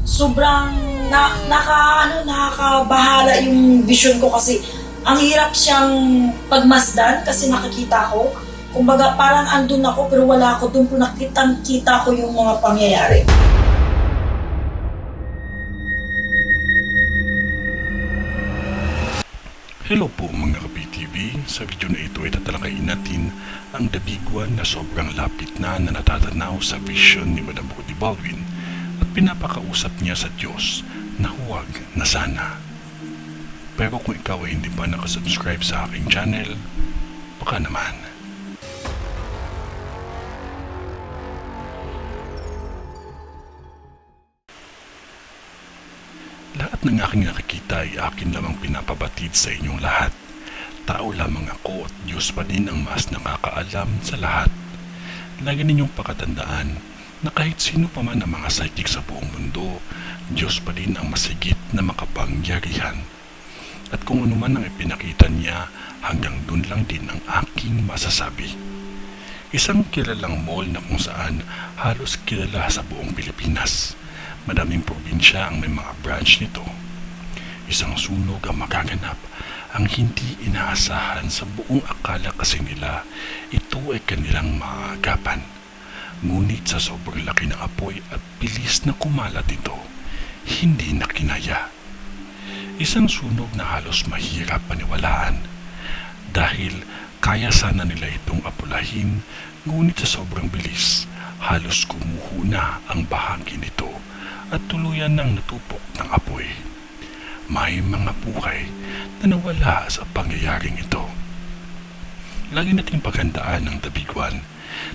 sobrang nakakabahala yung vision ko kasi ang hirap siyang pagmasdan kasi nakikita ko. Kumbaga parang andun ako pero wala ako doon, pero nakitang-kita ko yung mga pangyayari. Hello po mga ka-PTV, sa video na ito ay tatalakayin natin ang dabiguan na sobrang lapit na natatanaw sa vision ni Madam Rudy Baldwin at pinapakausap niya sa Diyos na huwag na sana. Pero kung ikaw ay hindi pa nakasubscribe sa aking channel, baka naman. Lahat ng aking nakikita ay akin lamang pinapabatid sa inyong lahat. Tao lamang ako at Diyos pa din ang mas nakakaalam sa lahat. Lagi ninyong pakatandaan na kahit sino pa man ang mga psychic sa buong mundo, Diyos pa din ang masigit na makapangyarihan. At kung ano man ang ipinakita niya, hanggang dun lang din ang aking masasabi. Isang kilalang mall na kung saan halos kilala sa buong Pilipinas. Madaming probinsya ang may mga branch nito. Isang sunog ang magaganap, ang hindi inaasahan sa buong akala kasi nila ito ay kanilang maagapan. Ngunit sa sobrang laki ng apoy at bilis na kumalat ito, hindi na kinaya. Isang sunog na halos mahirap paniwalaan dahil kaya sana nila itong apulahin, ngunit sa sobrang bilis, halos kumuho na ang bahagi nito at tuluyan ng natupok ng apoy. May mga buhay na nawala sa pangyayaring ito. Lagi nating paghandaan ang dabiguan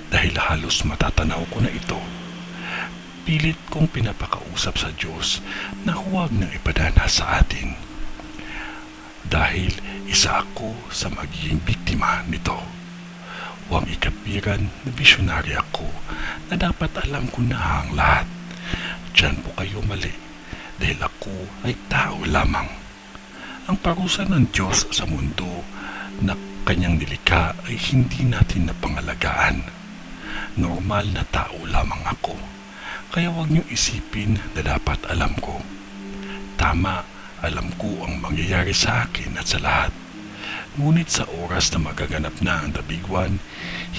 dahil halos matatanaw ko na ito. Pilit kong pinapakausap sa Diyos na huwag nang ipadana sa atin. Dahil isa ako sa magiging biktima nito. Huwag ikapiran na visionary ako na dapat alam ko na ang lahat. Diyan po kayo mali dahil ako ay tao lamang. Ang parusa ng Diyos sa mundo na kanyang nilikha ay hindi natin napangalagaan. Normal na tao lamang ako, kaya huwag niyong isipin na dapat alam ko. Tama, alam ko ang mangyayari sa akin at sa lahat. Ngunit sa oras na magaganap na ang dabiguan,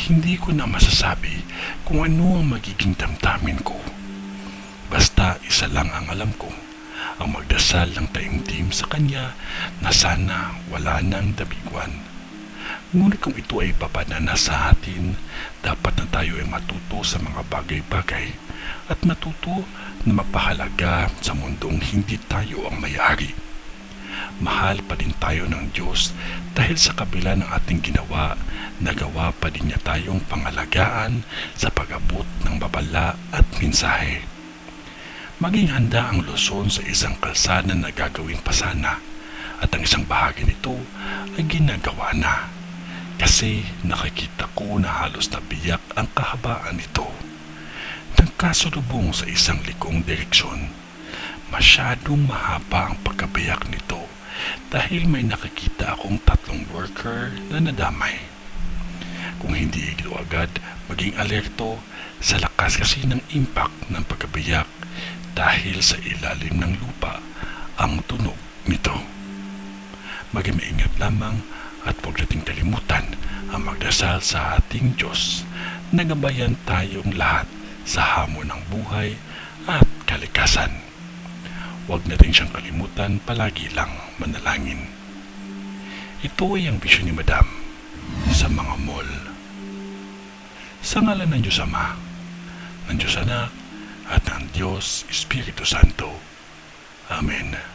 hindi ko na masasabi kung ano ang magiging damdamin ko. Basta isa lang ang alam ko, ang magdasal ng taimtim sa Kanya na sana wala nang dabiguan. Ngunit kung ito ay papadana sa atin, dapat na tayo ay matuto sa mga bagay-bagay at matuto na mapahalaga sa mundong hindi tayo ang may-ari. Mahal pa din tayo ng Diyos dahil sa kabila ng ating ginawa, nagawa pa din niya tayong pangalagaan sa pag-abot ng babala at mensahe. Maging handa ang Luzon sa isang kalsada na gagawin pa sana at ang isang bahagi nito ay ginagawa na kasi nakikita ko na halos nabiyak ang kahabaan nito. Nagkasalubong sa isang likong direksyon. Masyadong mahaba ang pagkabiyak nito dahil may nakikita akong 3 worker na nadamay. Kung hindi ito agad maging alerto sa lakas kasi ng impact ng pagkabiyak dahil sa ilalim ng lupa ang tunog nito. Maging maingat lamang at huwag nating kalimutan ang magdasal sa ating Diyos na gabayan tayong lahat sa hamon ng buhay at kalikasan. Huwag natin siyang kalimutan, palagi lang manalangin. Ito ay ang bisyon ni Madam sa mga mall. Sa ngalan ng Diyos Ama, ng Diyos Anak, at ng Diyos Espiritu Santo. Amen.